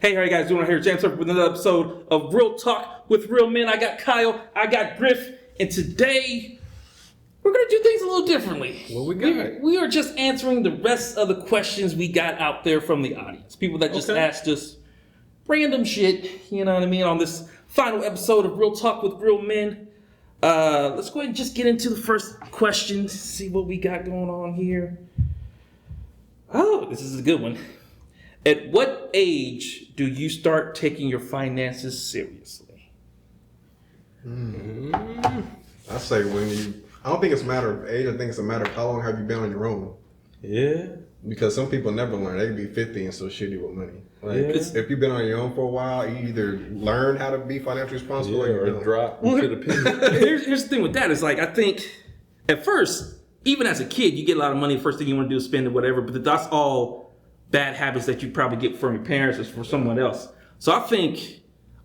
Hey, how you guys doing? I'm here, James, with another episode of Real Talk with Real Men. I got Kyle, I got Griff, and today we're going to do things a little differently. What we got? We are just answering the rest of the questions we got out there from the audience. People that just asked us random shit, you know what I mean, on this final episode of Real Talk with Real Men. Let's go ahead and just get into the first question, see what we got going on here. Oh, this is a good one. At what age do you start taking your finances seriously? I say I don't think it's a matter of age. I think it's a matter of how long have you been on your own. Yeah. Because some people never learn. They could be 50 and still shitty with money. Like, Yeah. if you've been on your own for a while, you either learn how to be financially responsible or you or don't. drop Well, to the pit. here's the thing with that is like, I think at first, even as a kid, you get a lot of money. The first thing you want to do is spend it, whatever. But that's all bad habits that you probably get from your parents or from someone else. So I think,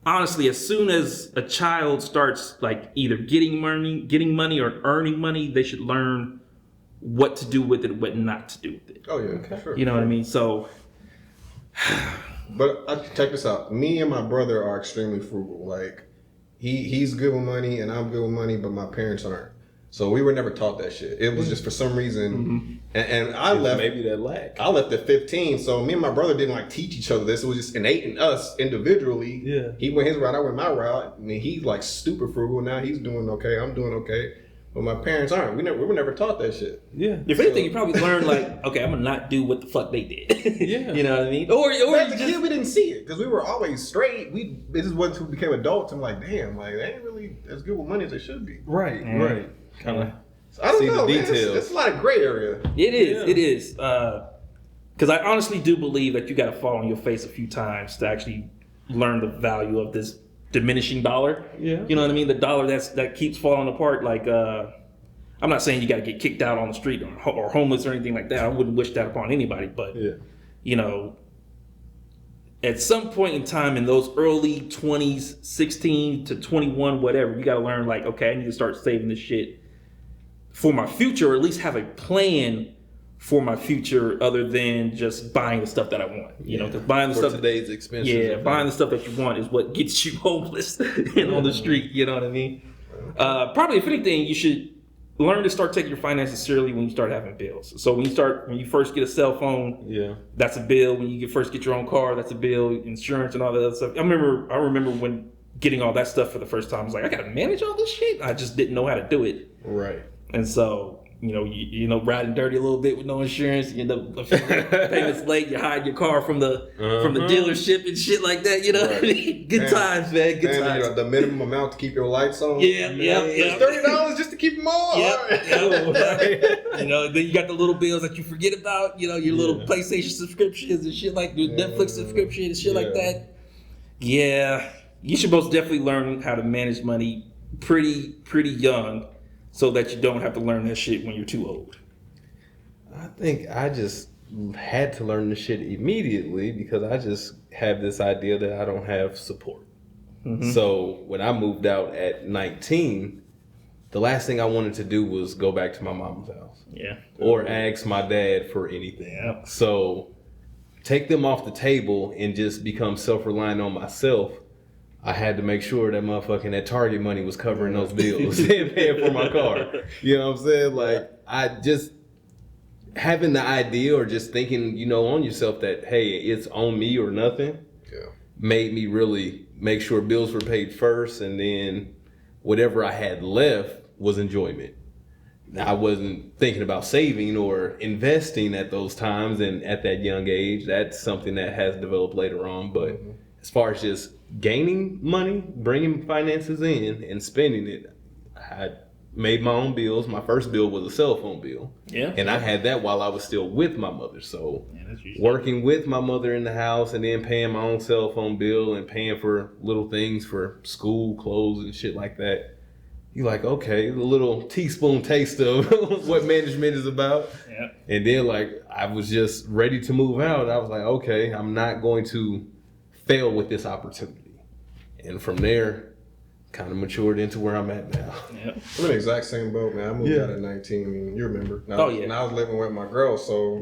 honestly, as soon as a child starts like either getting money or earning money, they should learn what to do with it and what not to do with it. Oh, yeah, sure. You know what I mean? So, But check this out. Me and my brother are extremely frugal. Like, he's good with money and I'm good with money, but my parents aren't. So we were never taught that shit. It was just for some reason. And I left. Maybe that lack. I left at 15, so me and my brother didn't like teach each other this. It was just innate in us individually. Yeah. He went his route, I went my route. I mean, he's like super frugal now. He's doing okay. I'm doing okay. But my parents aren't. We were never taught that shit. Yeah. if anything, you probably learn like, okay, I'm gonna not do what the fuck they did. Yeah. You know what I mean? Or But you as a just kid, we didn't see it because we were always straight. This is once we became adults. I'm like, damn, like they ain't really as good with money as they should be. Right. Right. Kind of. So I don't See know, the man. details. It's a lot of gray area. It is. Yeah. It is. Because I honestly do believe that you got to fall on your face a few times to actually learn the value of this diminishing dollar. Yeah. You know what I mean? The dollar that keeps falling apart. Like, I'm not saying you got to get kicked out on the street or homeless or anything like that. I wouldn't wish that upon anybody. But, Yeah. you know, at some point in time in those early 20s, 16 to 21, whatever, you got to learn like, okay, I need to start saving this shit for my future, or at least have a plan for my future other than just buying the stuff that I want. You know, because buying the For stuff today's expenses. yeah, buying the stuff that you want is what gets you homeless and on the street. You know what I mean? Probably, if anything, you should learn to start taking your finances seriously when you start having bills. So when you first get a cell phone, Yeah. that's a bill. When you first get your own car, that's a bill. Insurance and all that other stuff. I remember when getting all that stuff for the first time. I was like, I gotta manage all this shit. I just didn't know how to do it. Right. And so, you know, riding dirty a little bit with no insurance, you end up a few payments late, you hide your car from the dealership and shit like that, you know what I mean? Good times, man, good And times. you know, the minimum amount to keep your lights on. Yeah. It's $30 just to keep them on. Yep. You know, then you got the little bills that you forget about, you know, your little PlayStation subscriptions and shit like your Netflix subscription and shit like that. Yeah. You should most definitely learn how to manage money pretty young, so that you don't have to learn that shit when you're too old. I think I just had to learn this shit immediately because I just have this idea that I don't have support. So when I moved out at 19, the last thing I wanted to do was go back to my mom's house. Yeah. Or ask my dad for anything. Yeah. So take them off the table and just become self-reliant on myself. I had to make sure that that Target money was covering those bills and paying for my car. You know what I'm saying? Like, I just having the idea or just thinking, you know, on yourself that, hey, it's on me or nothing, made me really make sure bills were paid first, and then whatever I had left was enjoyment. I wasn't thinking about saving or investing at those times and at that young age. That's something that has developed later on. But as far as just gaining money, bringing finances in and spending it, I made my own bills. My first bill was a cell phone bill. Yeah. And I had that while I was still with my mother. So working with my mother in the house and then paying my own cell phone bill and paying for little things for school, clothes and shit like that. You're like, okay, a little teaspoon taste of what management is about. Yeah. And then like I was just ready to move out. I was like, okay, I'm not going to fail with this opportunity. And from there, kind of matured into where I'm at now. Yeah. I'm in the exact same boat, man. I moved out at 19. I mean, you remember. Now, Oh, yeah. Now I was living with my girl, so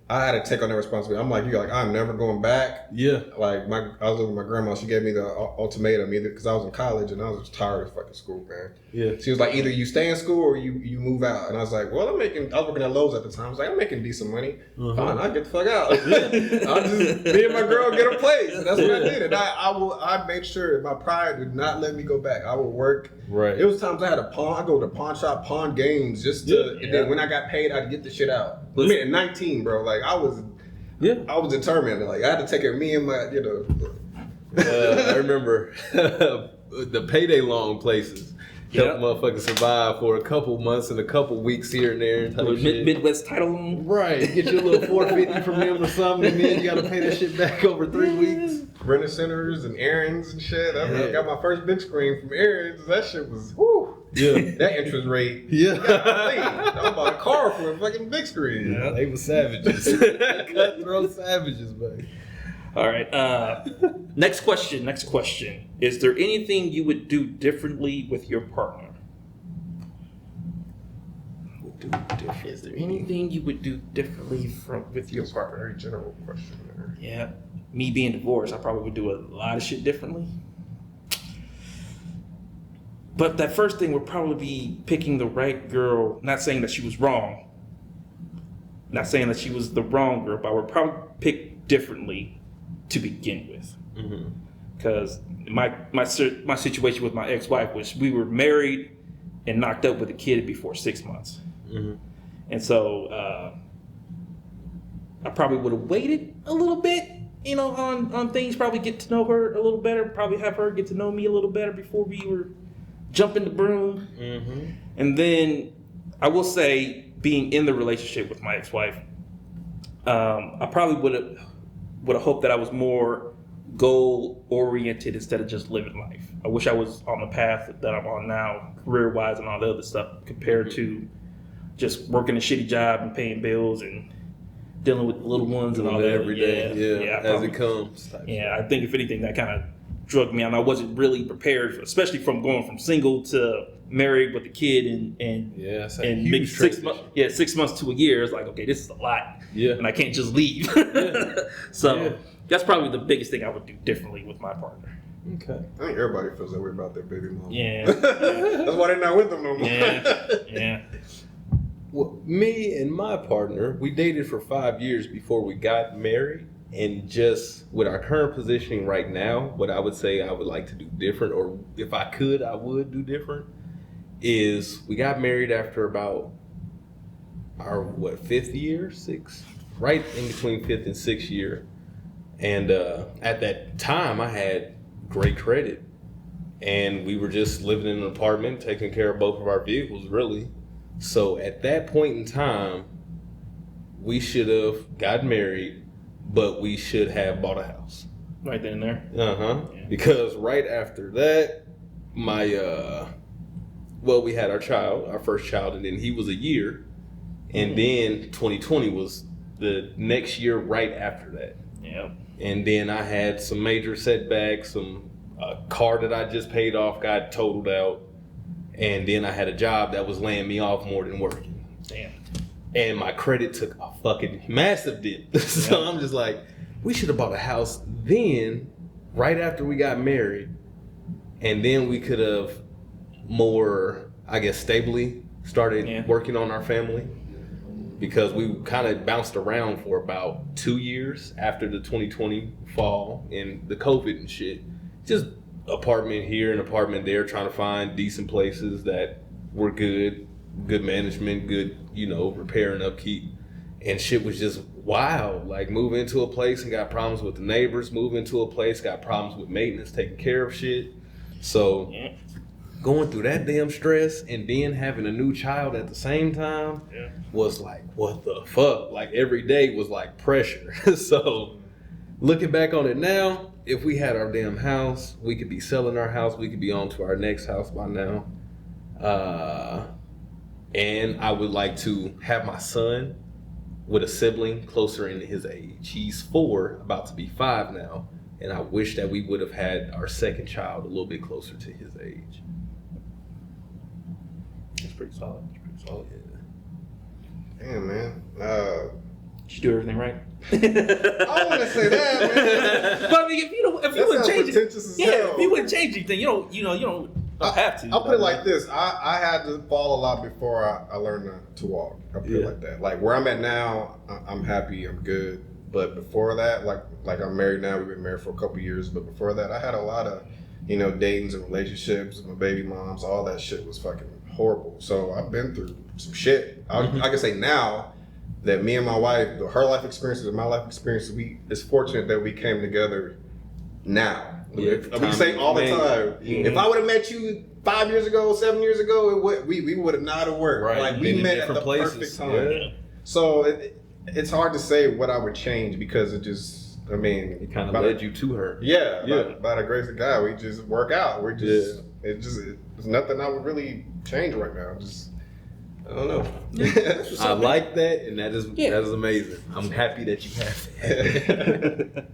I had to take on that responsibility. I'm like, I'm never going back. Yeah. Like I was with my grandma. She gave me the ultimatum either because I was in college and I was just tired of fucking school, man. Yeah. She was like, either you stay in school or you move out. And I was like, well, I was working at Lowe's at the time. I was like, I'm making decent money. Fine, I'll get the fuck out. I'll just me and my girl get a place. And that's what I did. And I made sure my pride did not let me go back. I would work. Right. It was times I had I go to the pawn shop, pawn games just to, and then when I got paid, I'd get the shit out. I mean, at 19, bro, like I was determined. Like I had to take care of me and my, I remember the payday loan places help motherfuckers survive for a couple months and a couple weeks here and there. Midwest title loan. Right. Get your little $450 from them or something, and then you got to pay that shit back over 3 weeks. Renting centers and errands and shit. I got my first big screen from errands. That shit was, whoo. Yeah. That interest rate. Yeah. I bought a car for a fucking big screen. Yeah. They were savages. Cutthroat savages, man. All right. Next question. Is there anything you would do differently with your partner? Is there anything you would do differently with your partner? Very general question there. Yeah. Me being divorced, I probably would do a lot of shit differently. But that first thing would probably be picking the right girl. Not saying that she was wrong. Not saying that she was the wrong girl, but I would probably pick differently to begin with. Because my situation with my ex-wife was we were married and knocked up with a kid before 6 months. And so I probably would have waited a little bit, on things, probably get to know her a little better, probably have her get to know me a little better before we were jumping the broom. And then I will say, being in the relationship with my ex-wife, I probably would have hoped that I was more goal-oriented instead of just living life. I wish I was on the path that I'm on now, career-wise and all the other stuff, compared to just working a shitty job and paying bills and dealing with the little ones and all that every day. Yeah, as it comes. Yeah, I think if anything, that kind of drug me out. I wasn't really prepared, especially from going from single to married with a kid and maybe 6 months. Yeah, 6 months to a year. It's like, okay, this is a lot. Yeah, and I can't just leave. So that's probably the biggest thing I would do differently with my partner. Okay. I think everybody feels that way about their baby mom. Yeah. That's why they're not with them no more. Yeah. Well, me and my partner, we dated for 5 years before we got married. And just with our current positioning right now, what I would say I would like to do different, or if I could, I would do different, is we got married after about our, 5th year? 6th? Right in between 5th and 6th year. And at that time, I had great credit. And we were just living in an apartment, taking care of both of our vehicles, really. So at that point in time, we should have gotten married, but we should have bought a house. Right then and there. Yeah. Because right after that, we had our first child, and then he was a year. And then 2020 was the next year right after that. Yeah. And then I had some major setbacks, a car that I just paid off got totaled out. And then I had a job that was laying me off more than working. Damn. And my credit took a fucking massive dip. So I'm just like, we should have bought a house then, right after we got married. And then we could have more, I guess, stably started working on our family. Because we kind of bounced around for about 2 years after the 2020 fall and the COVID and shit. Just apartment here and apartment there, trying to find decent places that were good management, good, repair and upkeep. And shit was just wild. Like, move into a place and got problems with the neighbors, move into a place, got problems with maintenance, taking care of shit. So going through that damn stress and then having a new child at the same time was like, what the fuck? Like, every day was like pressure. So looking back on it now, if we had our damn house, we could be selling our house. We could be on to our next house by now. And I would like to have my son with a sibling closer in his age. He's 4, about to be 5 now. And I wish that we would have had our second child a little bit closer to his age. That's pretty solid. Yeah. Damn, man. Did you do everything right? I don't want to say that, man. But I mean, if you wouldn't sounds change pretentious as hell. if you wouldn't change anything, you don't have to. I'll put it like this. I had to fall a lot before I learned to walk. I'll put it like that. Like where I'm at now, I'm happy, I'm good. But before that, like I'm married now, we've been married for a couple years, but before that I had a lot of, datings and relationships, my baby moms, all that shit was fucking horrible. So I've been through some shit. I can say now that me and my wife, her life experiences and my life experiences, it's fortunate that we came together now. Yeah, We say all the time. Mm-hmm. If I would have met you 5 years ago, 7 years ago, we would have not have worked. Right. Like we Been in met at the different places. perfect time. Yeah. So it's hard to say what I would change because it just, It kind of led you to her. Yeah. By the grace of God, we just work out. It's nothing I would really change right now. Just I don't know. I like that, and that is amazing. I'm happy that you have that.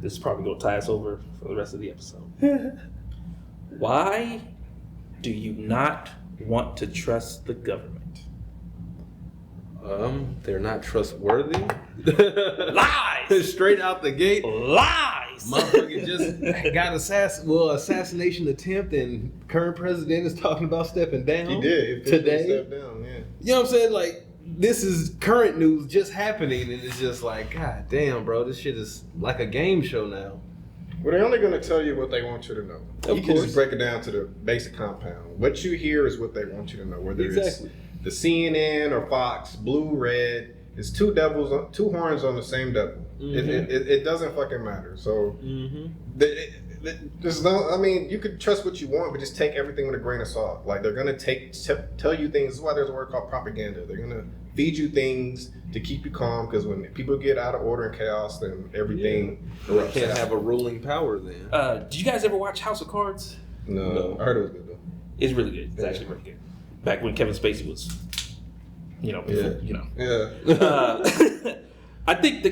This is probably gonna tie us over for the rest of the episode. Why do you not want to trust the government? They're not trustworthy. Lies! Straight out the gate. Lies! Motherfucker just got assassination attempt, and current president is talking about stepping down. He did today. Stepped down, yeah. You know what I'm saying? Like, this is current news just happening, and it's just like, God damn, bro, this shit is like a game show now. Well, they're only going to tell you what they want you to know. Of You can course. just break it down to the basic compound. What you hear is what they want you to know. Whether Exactly. it's the CNN or Fox, blue, red, it's two horns on the same devil. Mhm. It doesn't fucking matter. So Mm-hmm. there's no. I mean, you could trust what you want, but just take everything with a grain of salt. Like they're gonna tell you things. This is why there's a word called propaganda. They're gonna feed you things to keep you calm, because when people get out of order and chaos, then everything erupts. Can't have a ruling power then. Did you guys ever watch House of Cards? No, I heard it was good though. It's really good. It's actually really good. Back when Kevin Spacey was, before, Yeah. I think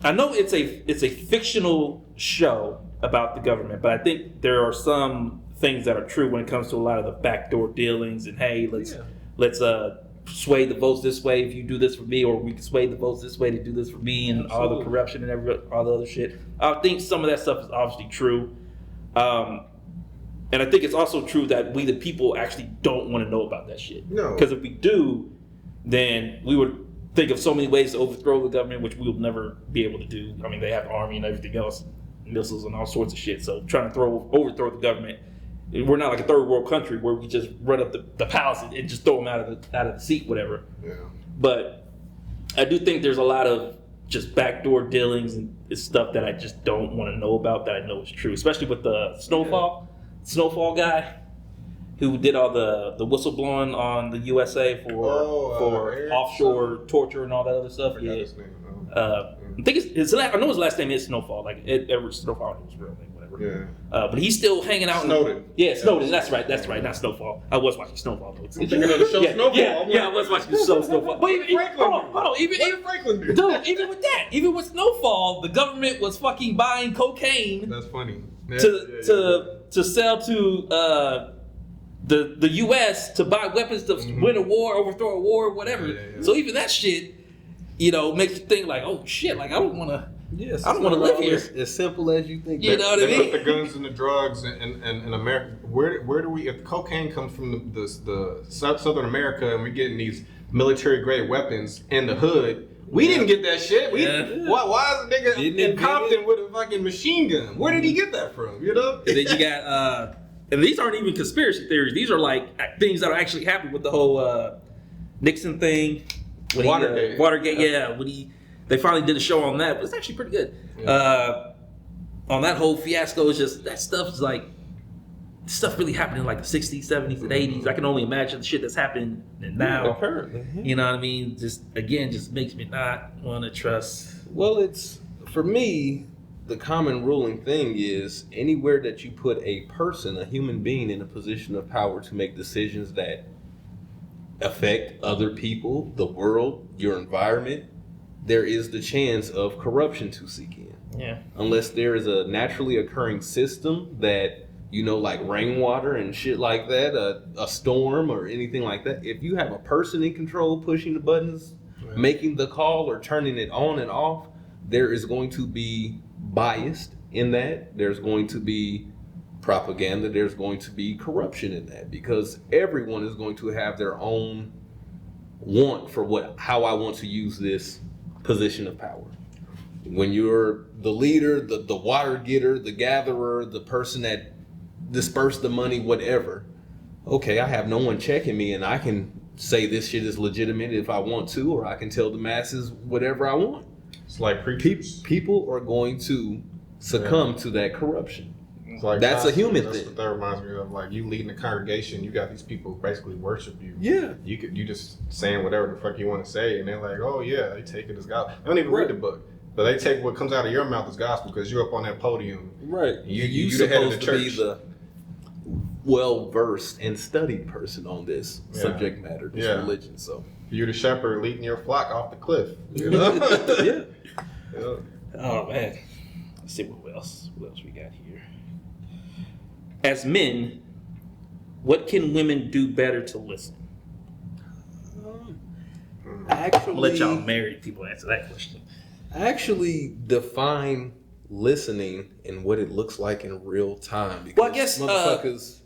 I know it's a fictional show about the government, but I think there are some things that are true when it comes to a lot of the backdoor dealings and hey, let's sway the votes this way if you do this for me, or we can sway the votes this way to do this for me, and all the corruption and all the other shit. I think some of that stuff is obviously true. And I think it's also true that we, the people, actually don't want to know about that shit. No. Because if we do, then we would think of so many ways to overthrow the government, which we will never be able to do. I mean, they have the army and everything else, missiles and all sorts of shit. So trying to overthrow the government, we're not like a third world country where we just run up the palace and just throw them out of the seat, whatever. Yeah. But I do think there's a lot of just backdoor dealings and stuff that I just don't want to know about that I know is true, especially with the Snowfall guy who did all the whistleblowing on the USA for Eric offshore torture and all that other stuff. I forgot Yeah. his name. I think I know his last name is Snowfall, like Edward Snowfall, his real name, whatever. Yeah. But he's still hanging out. Snowden. Snowden. That's right. Not Snowfall. I was watching Snowfall. Though. I'm thinking of the show Snowfall. Yeah, I was watching the show Snowfall. But even, hold on. Even Franklin do? dude, even with Snowfall, the government was fucking buying cocaine That's funny. to sell to the U.S. to buy weapons to win a war, overthrow a war, whatever. Yeah. So even that shit, makes you think like, oh shit, like I don't want to. Yes, I don't want to live here. As simple as you think. You know what I They mean? put the guns and the drugs in America. Where do we? If the cocaine comes from the Southern America, and we're getting these military grade weapons in the hood, we didn't get that shit. Why is a nigga in Compton with a fucking machine gun? Where did he get that from? You know? And then you got, and these aren't even conspiracy theories. These are like things that are actually happening with the whole Nixon thing. Watergate. Watergate, yeah. They finally did a show on that, but it's actually pretty good. On that whole fiasco, it's just, that stuff is like, stuff really happened in like the 60s, 70s, and 80s. I can only imagine the shit that's happening now. Apparently. You know what I mean? Just makes me not want to trust. Well, it's, for me, the common ruling thing is anywhere that you put a person, a human being, in a position of power to make decisions that affect other people, the world, your environment, there is the chance of corruption to seek in. Yeah. Unless there is a naturally occurring system that, like rainwater and shit like that, a storm or anything like that. If you have a person in control pushing the buttons, making the call or turning it on and off, there is going to be bias in that. There's going to be propaganda. There's going to be corruption in that, because everyone is going to have their own want for how I want to use this position of power. When you're the leader, the water getter, the gatherer, the person that dispersed the money, whatever, okay, I have no one checking me, and I can say this shit is legitimate if I want to, or I can tell the masses whatever I want. It's like preachers. People are going to succumb to that corruption. It's like that's a human that's thing. What that reminds me of. Like, you leading the congregation, you got these people who basically worship you. Yeah. You just saying whatever the fuck you want to say, and they're like, oh yeah, they take it as gospel. They don't even read the book, but they take what comes out of your mouth as gospel because you're up on that podium. Right. You You're the head of supposed the to be church. the well-versed and studied person on this subject matter, this religion. So You're the shepherd leading your flock off the cliff. You know? yeah. Yeah. Oh man, let's see what else we got here. As men, what can women do better to listen? Actually, I'll let y'all married people answer that question. actually define listening and what it looks like in real time. Because Well, I guess, motherfuckers.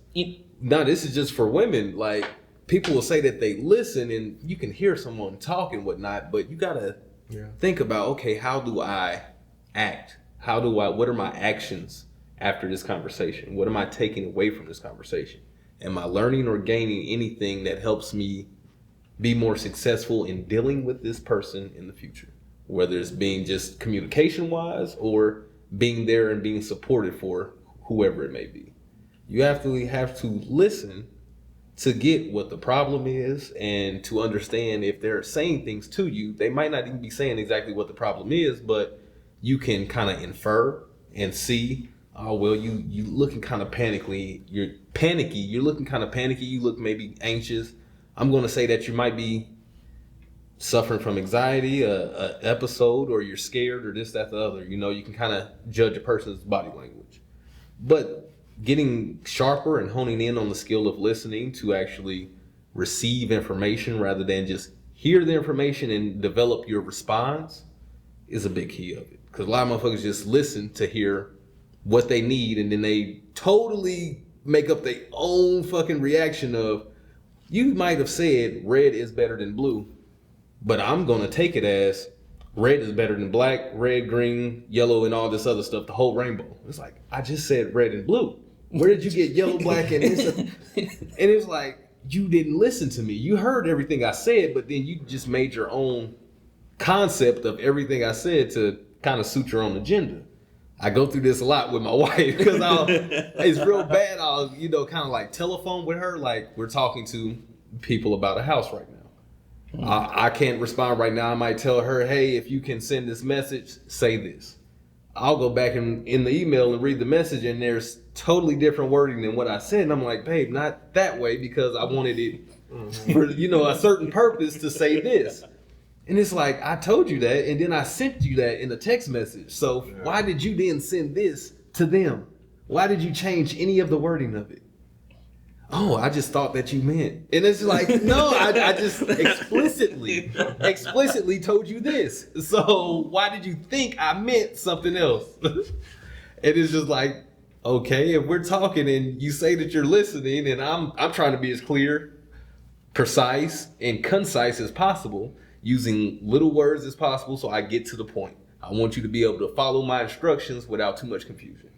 No, this is just for women. Like, people will say that they listen, and you can hear someone talk and whatnot, but you gotta think about, okay, how do I act? What are my actions after this conversation? What am I taking away from this conversation? Am I learning or gaining anything that helps me be more successful in dealing with this person in the future? Whether it's being just communication wise or being there and being supported for whoever it may be. You have to listen to get what the problem is and to understand if they're saying things to you. They might not even be saying exactly what the problem is, but you can kind of infer and see, oh, well, you looking kind of panicky. You're panicky. You're looking kind of panicky. You look maybe anxious. I'm going to say that you might be suffering from anxiety, a episode, or you're scared, or this, that, the other. You know, you can kind of judge a person's body language. But getting sharper and honing in on the skill of listening to actually receive information rather than just hear the information and develop your response is a big key of it. Because a lot of motherfuckers just listen to hear what they need, and then they totally make up their own fucking reaction of, you might have said red is better than blue, but I'm going to take it as red is better than black, red, green, yellow, and all this other stuff, the whole rainbow. It's like, I just said red and blue. Where did you get yellow, black, and this? And it's like, you didn't listen to me. You heard everything I said, but then you just made your own concept of everything I said to kind of suit your own agenda. I go through this a lot with my wife because it's real bad. I'll, kind of like telephone with her, like we're talking to people about a house right now. I can't respond right now. I might tell her, hey, if you can send this message, say this. I'll go back in the email and read the message, and there's totally different wording than what I said. And I'm like, babe, not that way, because I wanted it for, a certain purpose to say this. And it's like, I told you that, and then I sent you that in a text message. So why did you then send this to them? Why did you change any of the wording of it? Oh, I just thought that you meant. And it's like, no, I just explicitly told you this. So why did you think I meant something else? And it's just like, okay, if we're talking and you say that you're listening, and I'm trying to be as clear, precise, and concise as possible, using little words as possible so I get to the point. I want you to be able to follow my instructions without too much confusion.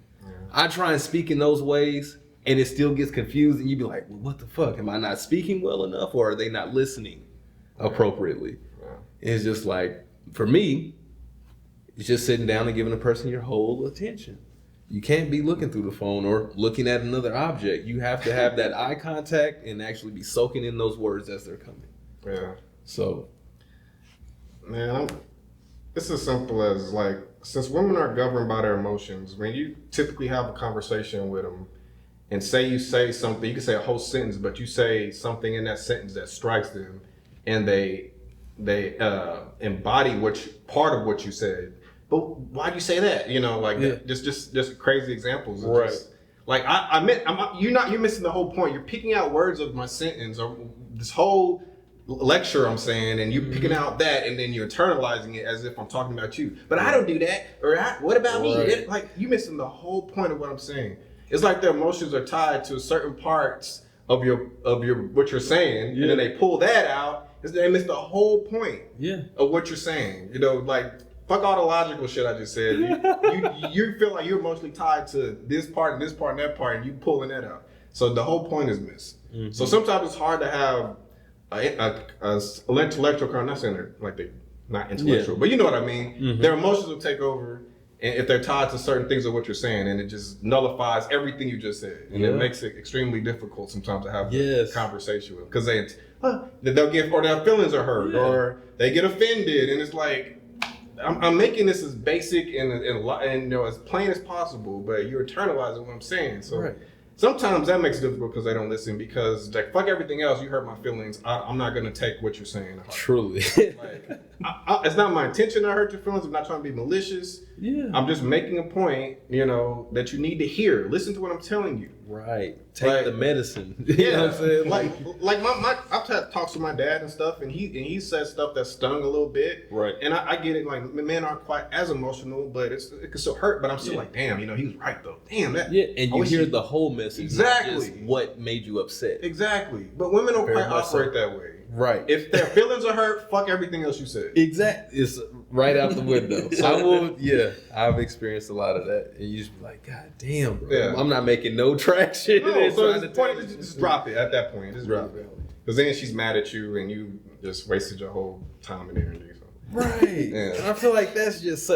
I try and speak in those ways, and it still gets confused, and you be like, well, what the fuck? Am I not speaking well enough, or are they not listening appropriately? It's just like, for me, it's just sitting down and giving a person your whole attention. You can't be looking through the phone or looking at another object. You have to have that eye contact and actually be soaking in those words as they're coming. Yeah. So, man, it's as simple as, like, since women are governed by their emotions, when you typically have a conversation with them and you say something, you can say a whole sentence, but you say something in that sentence that strikes them, and they embody part of what you said. But why'd you say that? Just crazy examples. Right. You're missing the whole point. You're picking out words of my sentence or this whole lecture I'm saying, and you're picking out that, and then you're internalizing it as if I'm talking about you. But I don't do that. Or what about me? Right. Like, you missing the whole point of what I'm saying. It's like their emotions are tied to certain parts of your what you're saying, and then they pull that out. They miss the whole point of what you're saying. You know, like, fuck all the logical shit I just said. You feel like you're emotionally tied to this part and this part and that part, and you pulling that out. So the whole point is missed. So sometimes it's hard to have a intellectual kind. Not saying they're like they not intellectual, but you know what I mean. Their emotions will take over, and if they're tied to certain things of what you're saying, and it just nullifies everything you just said, and it makes it extremely difficult sometimes to have a conversation with them, because they'll get, or their feelings are hurt, or they get offended, and it's like, I'm making this as basic and you know, as plain as possible, but you're internalizing what I'm saying. So sometimes that makes it difficult because they don't listen, because like, fuck everything else, you hurt my feelings. I'm not gonna take what you're saying. Truly. Like, it's not my intention to hurt your feelings. I'm not trying to be malicious. I'm just making a point, you know, that you need to hear. Listen to what I'm telling you. Right. Take Like, the medicine. You know what I'm saying? Like I've had talks with my dad and stuff, and he said stuff that stung a little bit. Right. And I get it. Like, men aren't quite as emotional, but it can still hurt. But I'm still like, damn, you know, he was right though. Damn that. Yeah, and you hear the whole message. Exactly. Not just what made you upset. Exactly. But women don't Very quite much operate so. that way. Right. If their feelings are hurt, fuck everything else you said. Exactly. It's right out the window. I've experienced a lot of that. And you just be like, God damn, bro. Yeah. I'm not making no traction. No, so the point is just drop it at that point. Just drop it. Because then she's mad at you and you just wasted your whole time and energy. So. Right. And I feel like that's just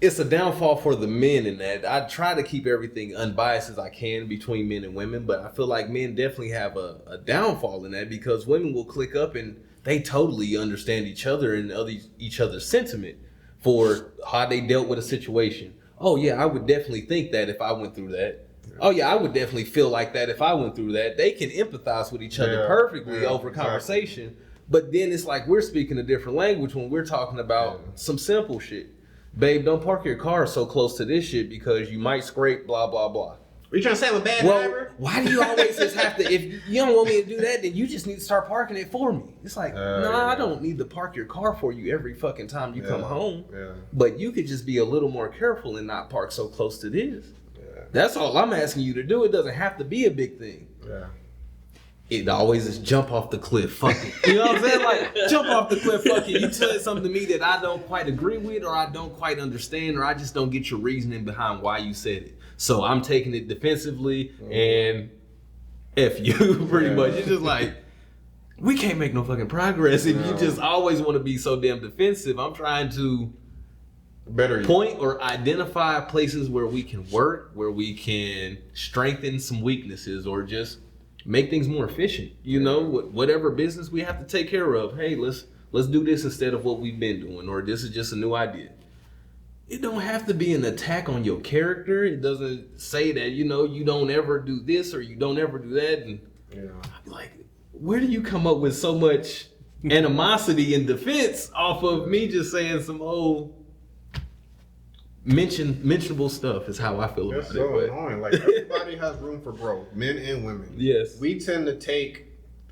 it's a downfall for the men in that. I try to keep everything unbiased as I can between men and women, but I feel like men definitely have a downfall in that, because women will click up and they totally understand each other and each other's sentiment for how they dealt with a situation. Oh yeah, I would definitely think that if I went through that. Oh yeah, I would definitely feel like that if I went through that. They can empathize with each other perfectly over conversation, but then it's like we're speaking a different language when we're talking about some simple shit. Babe, don't park your car so close to this shit because you might scrape blah, blah, blah. Are you trying to say I'm a bad driver? Why do you always just have to, if you don't want me to do that, then you just need to start parking it for me. It's like, I don't need to park your car for you every fucking time you come home. But you could just be a little more careful and not park so close to this. That's all I'm asking you to do. It doesn't have to be a big thing. It always is jump off the cliff, fuck it. You know what I'm saying? Like, jump off the cliff, fuck it. You tell something to me that I don't quite agree with, or I don't quite understand, or I just don't get your reasoning behind why you said it. So I'm taking it defensively and F you, pretty much. It's just like, we can't make no fucking progress if you just always want to be so damn defensive. I'm trying to point or identify places where we can work, where we can strengthen some weaknesses, or just make things more efficient. You know, whatever business we have to take care of. Hey, let's do this instead of what we've been doing, or this is just a new idea. It don't have to be an attack on your character. It doesn't say that, you know, you don't ever do this or you don't ever do that. And I'm like, where do you come up with so much animosity and defense off of me just saying some old mentionable stuff? Is how I feel about it. It's so annoying. Like, everybody has room for growth, men and women. Yes. We tend to take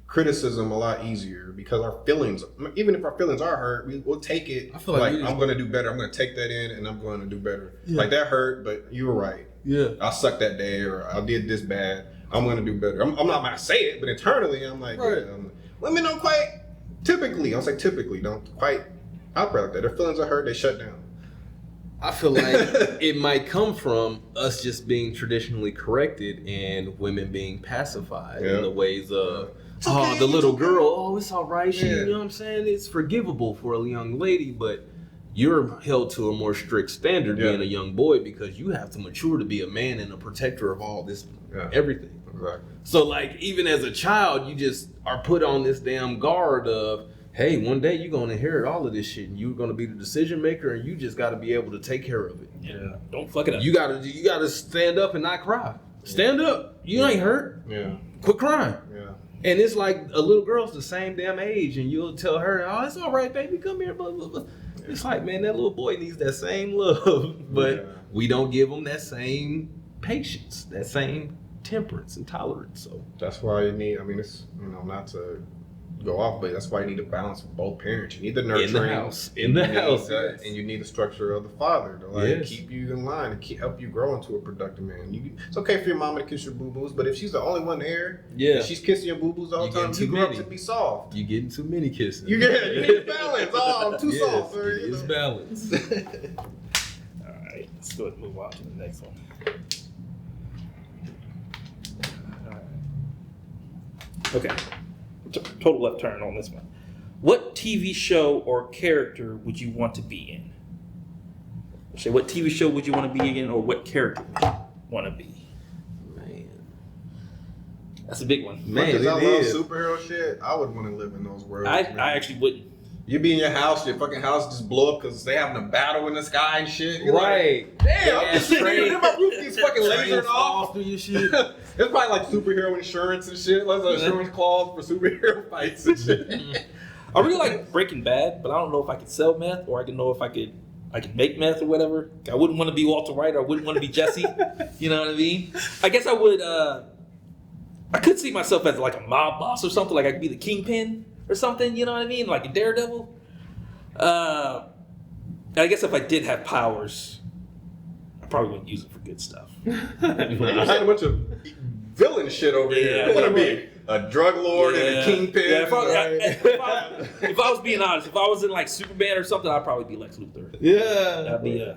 criticism a lot easier because our feelings, even if our feelings are hurt, we'll take it. I feel like I'm going to do better. I'm going to take that in and I'm going to do better. Like, that hurt, but you were right. I sucked that day, or I did this bad. I'm going to do better. I'm not going to say it, but internally I'm like, women don't quite, typically don't quite operate like that. Their feelings are hurt, they shut down. I feel like it might come from us just being traditionally corrected and women being pacified in the ways of, the little girl, it's all right. She, you know what I'm saying? It's forgivable for a young lady, but you're held to a more strict standard being a young boy, because you have to mature to be a man and a protector of all this, everything. Exactly. So, like, even as a child, you just are put on this damn guard of, hey, one day you're going to inherit all of this shit, and you're going to be the decision maker, and you just got to be able to take care of it. Don't fuck it up. You gotta stand up and not cry. Stand up. You ain't hurt. Quit crying. And it's like a little girl's the same damn age, and you'll tell her, oh, it's all right, baby, come here, blah, blah, blah. It's like, man, that little boy needs that same love, but we don't give him that same patience, that same temperance and tolerance. So that's why you need, I mean, it's, not to go off, but that's why you need a balance of both parents. You need the nurturing In the house, and you need the structure of the father to like Yes. keep you in line and help you grow into a productive man. It's okay for your mama to kiss your boo boos, but if she's the only one there, and she's kissing your boo boos all the You time, getting you too grow up many. to be soft. You getting too many kisses. You need a balance. Oh, I'm too soft. Sir, It is balance. All right, let's go ahead and move on to the next one. All right. Okay, total left turn on this one. What TV show or character would you want to be in? Say, what TV show would you want to be in, or what character would you want to be? Man. That's a big one. Much Man, as I it love is. superhero shit, I would want to live in those worlds. I man. actually wouldn't. You be in your house, your fucking house just blow up because they having a battle in the sky and shit. You're Right. Like, damn, Yeah, I'm just sitting here train- in my roof, these fucking lasers Trains fall off. through your shit. It's probably like superhero insurance and shit. Like an insurance clause for superhero fights and shit. I really like Breaking Bad, but I don't know if I could sell meth or I can know if I could make meth or whatever. I wouldn't want to be Walter White or I wouldn't want to be Jesse. You know what I mean? I guess I would. I could see myself as like a mob boss or something. Like I could be the kingpin or something. You know what I mean? Like a Daredevil. I guess if I did have powers, I probably wouldn't use it for good stuff. You had a bunch of villain shit over here. Yeah, I want to right. be a drug lord and a kingpin. Yeah, if I was being honest, if I was in like Superman or something, I'd probably be Lex Luthor. Yeah. I'd be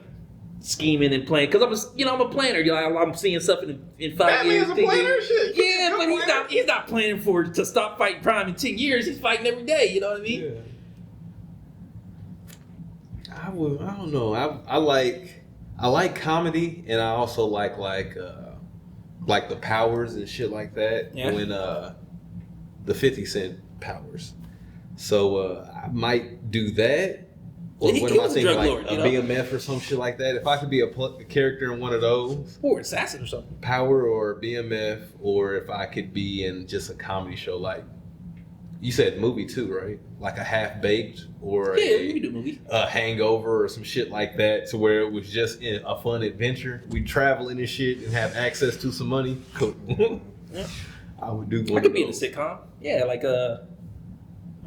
scheming and playing because I'm a planner. You know, I'm seeing stuff in 5 years. Batman's a 10 planner years. shit. Yeah, Good but planner. he's not planning to stop fighting crime in 10 years. He's fighting every day. You know what I mean? Yeah. I don't know. I like comedy, and I also like the powers and shit like that. Yeah. When the 50 Cent powers. So I might do that. Or He what am I was a thinking? drug Like lord, a you know? BMF or some shit like that. If I could be a character in one of those, Or assassin or something. power or BMF, or if I could be in just a comedy show, like you said, movie too, right? Like a Half Baked or Yeah, we can do a movie. a Hangover or some shit like that, to where it was just a fun adventure. We traveling and shit and have access to some money. Cool. Yeah. I would do I one could of be in a those. sitcom. Yeah, like I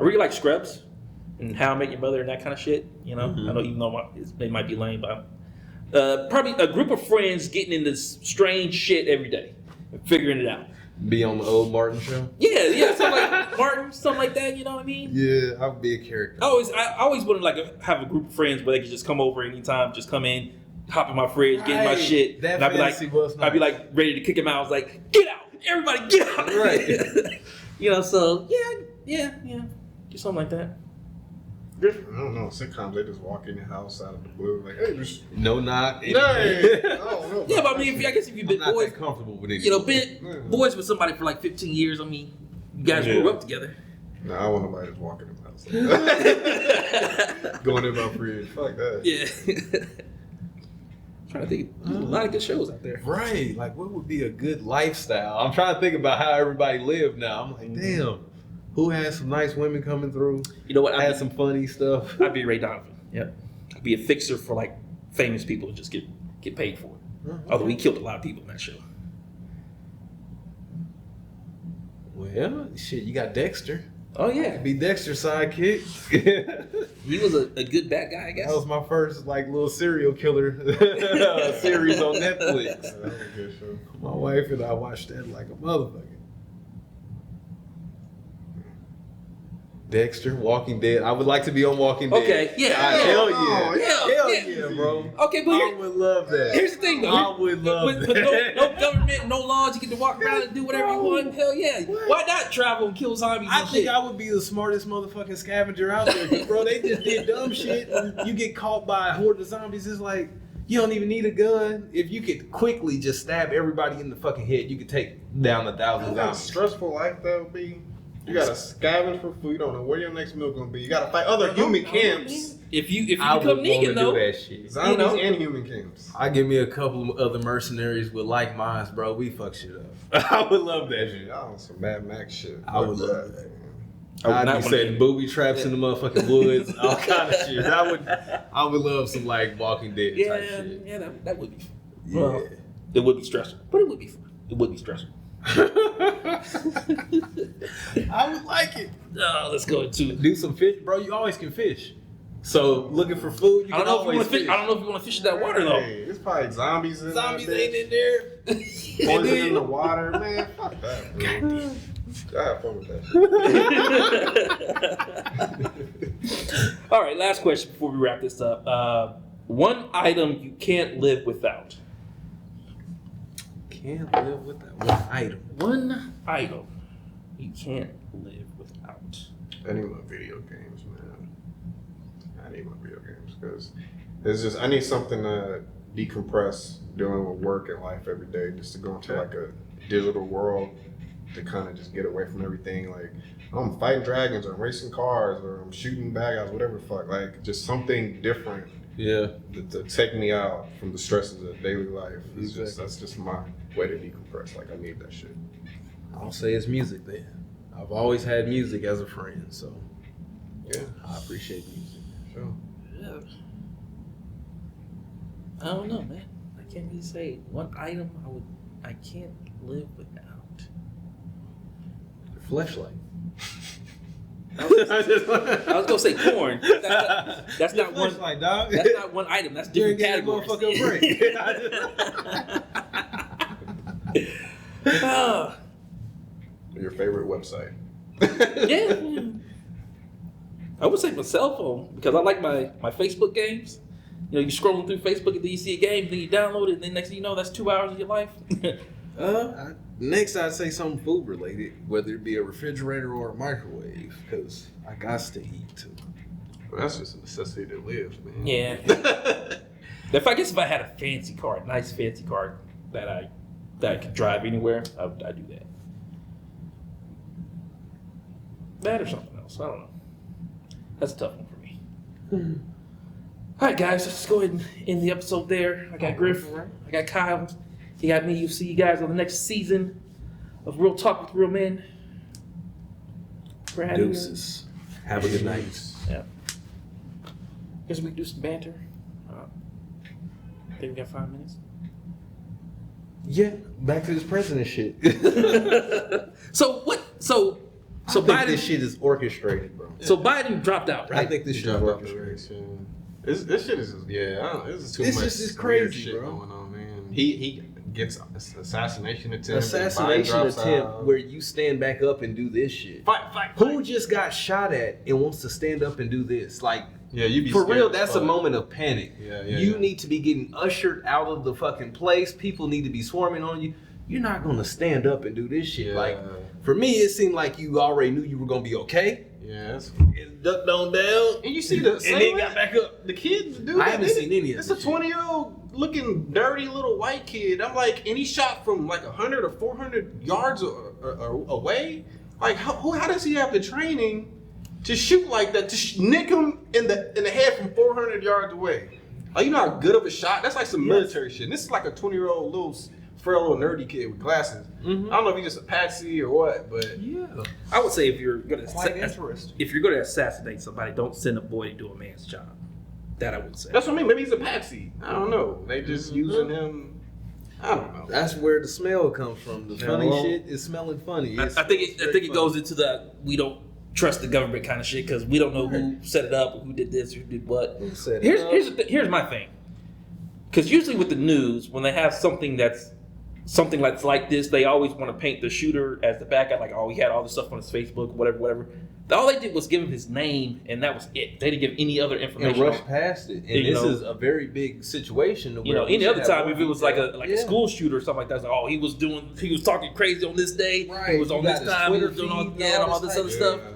really like Scrubs and How I Met Your Mother and that kind of shit. You know, Mhm. I know even though they might be lame, but probably a group of friends getting into strange shit every day, and figuring it out. Be on the old Martin show. Yeah, something like Martin, something like that. You know what I mean? Yeah, I would be a character. I always wanted like have a group of friends where they could just come over anytime, just come in, hop in my fridge, get in my Right. shit, That and I'd be like, fantasy was I'd be nice. like ready to kick him out. I was like, get out, everybody, get out. Right. You know, so yeah, do something like that. I don't know. Sitcoms, they just walk in your house out of the blue, like, hey, just. No knock. Hey! I don't know. Yeah, but I mean, I guess if you've I'm been not boys, that comfortable with it. you know, been boys with somebody for like 15 years. I mean, you guys grew Yeah. up together. No, I want nobody just walking in my house. Like that. Going in my fridge. Fuck that. Yeah. Trying to think, there's a lot of good shows out there. Right. Like, what would be a good lifestyle? I'm trying to think about how everybody lived now. I'm like, damn, who has some nice women coming through? You know what? Had some funny stuff. I'd be Ray Donovan. Yep. I'd be a fixer for like famous people and just get paid for it. Although he killed a lot of people in that show. Well, shit, you got Dexter. Oh yeah, Be Dexter's sidekick. he was a good bad guy, I guess. That was my first like little serial killer series on Netflix. That was a good show. My wife and I watched that like a motherfucker. Dexter, Walking Dead. I would like to be on Walking Dead. Okay, yeah, Hell yeah. yeah. Hell Yeah. yeah, bro. Okay, but I would love that. here's the thing though. I would love with that. no government, no laws, you get to walk around and do whatever you want. Hell yeah. What? Why not travel and kill zombies I and think shit? I would be the smartest motherfucking scavenger out there. 'Cause, bro, they just did dumb shit. And you get caught by a horde of zombies. It's like, you don't even need a gun. If you could quickly just stab everybody in the fucking head, you could take down 1,000 What a zombies. stressful life that would be. You gotta scavenge for food. You don't know where your next meal gonna be. You gotta fight other human camps. If you I would become want to Negan though, do that shit. Zombies You know? and human camps. I give me a couple of other mercenaries with like minds, bro. We fuck shit up. I would love that shit. Y'all on some Mad Max shit. I would Fuck love that. I would I'd not be wanna setting be- booby traps in the motherfucking woods, all kind of shit. I would love some like Walking Dead type shit. that would be fun. Yeah. Well, it would be stressful, but it would be fun. It would be stressful. I would like it. Let's go into. Do some fish, bro. You always can fish. So looking for food, you I don't can know if you always want to fish. fish. I don't know if you want to fish in that water though. Hey, there's probably zombies in Zombies that ain't in there. Poison in the water, man. Fuck that, bro. I have fun with that shit. All right, last question before we wrap this up. One item you can't live without. Can't live without one item. One item you can't live without. I need my video games, man. I need my video games because it's just I need something to decompress dealing with work and life every day, just to go into like a digital world to kind of just get away from everything. Like I'm fighting dragons or I'm racing cars or I'm shooting bad guys, whatever the fuck. Like just something different Yeah. to take me out from the stresses of daily life. It's Exactly. just that's just my way to decompress. Like I need that shit. I'll say it's music then. I've always had music as a friend, so Yeah, I appreciate music. sure. Yeah. I don't know, man. I can't really say one item I can't live without. Fleshlight. I was gonna say corn. That's not one. Fleshlight, dog. That's not one item. That's different categories. Ah, Your favorite website? yeah. I would say my cell phone because I like my Facebook games. You know, you scrolling through Facebook and then you see a game, then you download it, and then next thing you know, that's 2 hours of your life. Next, I'd say something food related, whether it be a refrigerator or a microwave, because I got to eat too. Well, that's just a necessity that lives, man. Yeah. If I had a fancy car, a nice fancy car that I could drive anywhere, I'd do that. That or something else. I don't know. That's a tough one for me. All right, guys, let's go ahead and end the episode there. I got Griff, I got Kyle, you got me. You'll see you guys on the next season of Real Talk with Real Men. Brad, Deuces. Have a good night. yeah. Guess we can do some banter. Think we got 5 minutes. Yeah, back to this president shit. So what? So I think Biden. this shit is orchestrated, bro. So Biden dropped out, I right? think this shit is Dropped out the orchestrated. race, yeah. This shit is just, yeah, I don't know, this is too This much just is weird crazy, shit bro. going on, man. He gets assassination attempt. Assassination and Biden drops attempt out. where you stand back up and do this shit. Fight. Who just got shot at and wants to stand up and do this? Like, Yeah, you be for scared real, as that's a fuck. moment of panic. Yeah, You need to be getting ushered out of the fucking place. People need to be swarming on you. You're not gonna stand up and do this shit. Yeah. Like, for me, it seemed like you already knew you were gonna be okay. Yeah, that's. And ducked on down. And you see the And then got back up. The kid, dude. I haven't seen any of It's this a shit. 20-year-old looking dirty little white kid. I'm like, and he shot from like 100 or 400 yards away. Like, how does he have the training to shoot like that? To nick him in the head from 400 yards away? Like, you know how good of a shot? That's like some military shit. And this is like a 20-year-old little frail little nerdy kid with glasses. Mhm. I don't know if he's just a patsy or what, but Yeah. I would say if you're gonna assassinate somebody, don't send a boy to do a man's job. That I would say. that's what I mean. Maybe he's a patsy. I don't know. They just using him. I don't know. That's where the smell comes from. The Yeah, funny well- shit is smelling funny. I think it goes into the we don't trust the government kind of shit because we don't know who set it up, or who did this, who did what. Here's my thing. Because usually with the news, when they have something that's like this, they always want to paint the shooter as the bad guy. Like, oh, he had all this stuff on his Facebook, whatever. All they did was give him his name, and that was it. They didn't give any other and information. rush past it. And You this know- is a very big situation. You know, any other time, if it was like a Yeah. school shooter or something like that, it's like, oh, he was talking crazy on this day. Right. He was on You this got his time. He was Twitter doing all, feed yeah, and all all this this other type stuff.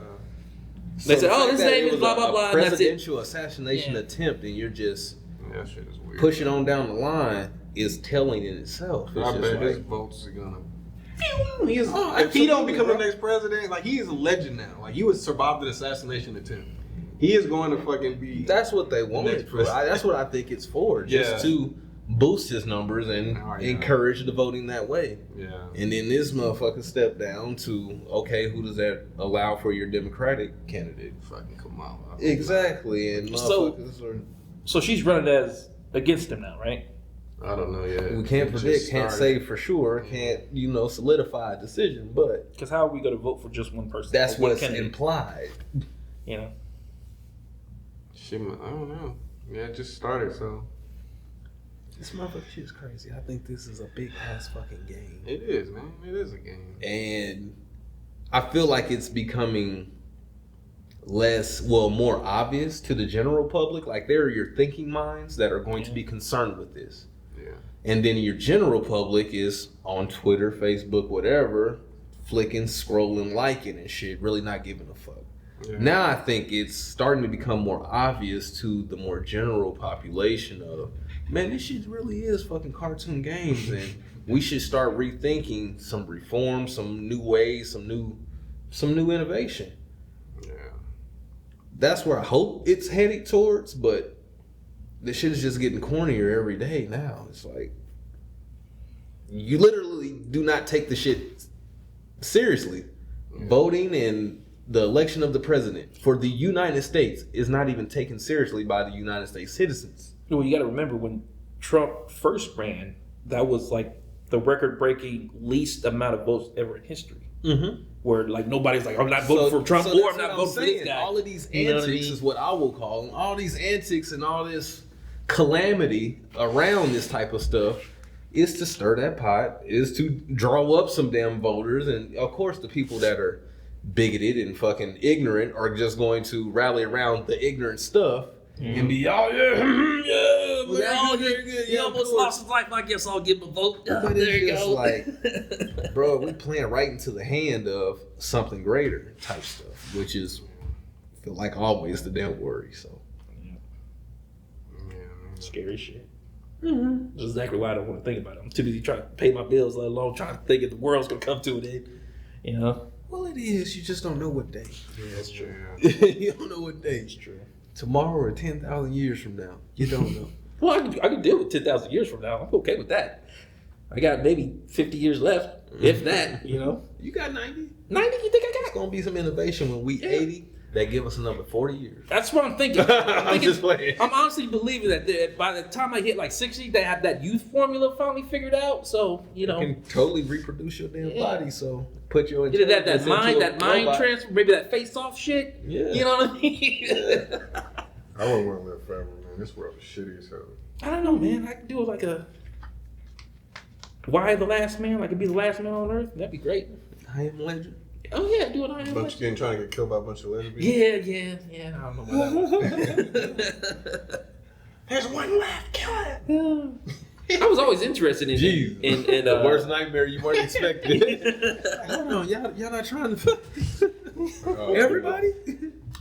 So They said, the oh, fact his that name it is was blah, a blah, blah, and that's it. presidential assassination attempt, and you're just That shit is weird. pushing on down the line is telling in itself. It's I just bet his like, votes are gonna. Oh, If he don't absolutely, become bro. the next president, like he is a legend now. Like he was survived an assassination attempt. He is going to fucking be. that's what they want next it for. president. That's what I think it's for, just Yeah. to boost his numbers and Oh, yeah. encourage the voting that way. Yeah. And then this motherfucker stepped down to, okay, who does that allow for your Democratic candidate? Fucking Kamala. Exactly, and So- motherfuckers are. So she's running as against him now, right? I don't know yet. We can't It just predict, can't started. say for sure, can't solidify a decision, but Because how are we going to vote for just one person? that's Or one what's candidate? implied. You know, Shit, I don't know. Yeah, it just started, so This motherfucker shit is crazy. I think this is a big ass fucking game. it is, man. It is a game. And I feel like it's becoming more obvious to the general public. Like, there are your thinking minds that are going to be concerned with this. Yeah. And then your general public is on Twitter, Facebook, whatever, flicking, scrolling, liking and shit, really not giving a fuck. Yeah. Now I think it's starting to become more obvious to the more general population of, man, this shit really is fucking cartoon games, and we should start rethinking some reform, some new ways, some new innovation. Yeah. That's where I hope it's headed towards, but this shit is just getting cornier every day now. It's like, you literally do not take the shit seriously. Yeah. Voting and the election of the president for the United States is not even taken seriously by the United States citizens. well, you got to remember when Trump first ran, that was like the record-breaking least amount of votes ever in history. Mm-hmm. Where like nobody's like, I'm not voting for Trump, or I'm not voting for this guy. All of these You know what I antics mean? is what I will call them. All these antics and all this calamity around this type of stuff is to stir that pot, is to draw up some damn voters. And of course, the people that are bigoted and fucking ignorant are just going to rally around the ignorant stuff and be, oh yeah, We're all very good. yeah, He of almost course. lost his life. I guess I'll give him a vote. But There it's you just go. like, bro, we playing right into the hand of something greater type stuff, which is, I feel like, always the damn worry. So Yeah, man. Scary shit. That's exactly why I don't want to think about it. I'm too busy trying to pay my bills, let alone trying to think if the world's gonna come to an end. You know. well, it is. You just don't know what day. Yeah, that's true. Yeah. You don't know what day. That's true. Tomorrow or 10,000 years from now, you don't know. Well, I could deal with 10,000 years from now. I'm okay with that. I got maybe 50 years left, if that. You know. You got 90. 90? You think I It's got? gonna be some innovation when we Yeah. 80 that give us another 40 years. That's what I'm thinking. I'm just playing. I'm honestly believing that by the time I hit like 60, they have that youth formula finally figured out. So, you know, You can totally reproduce your damn Yeah. body. So put your either that intelligence mind, into a that mind robot. transfer, maybe that face off shit. Yeah. You know what I mean? I wouldn't want to live forever, man. This world is shitty as hell. I don't know, man. I could do it like a Why the Last Man? I could be the last man on earth. That'd be great. I am legend. Oh yeah, do it. I am. Bunch of getting trying to get killed by a bunch of lesbians. Yeah. I don't know about that. There's one left. Kill it. I was always interested in Jeez. in The worst nightmare you weren't expecting. Hold Hold on, y'all not trying to Oh, everybody?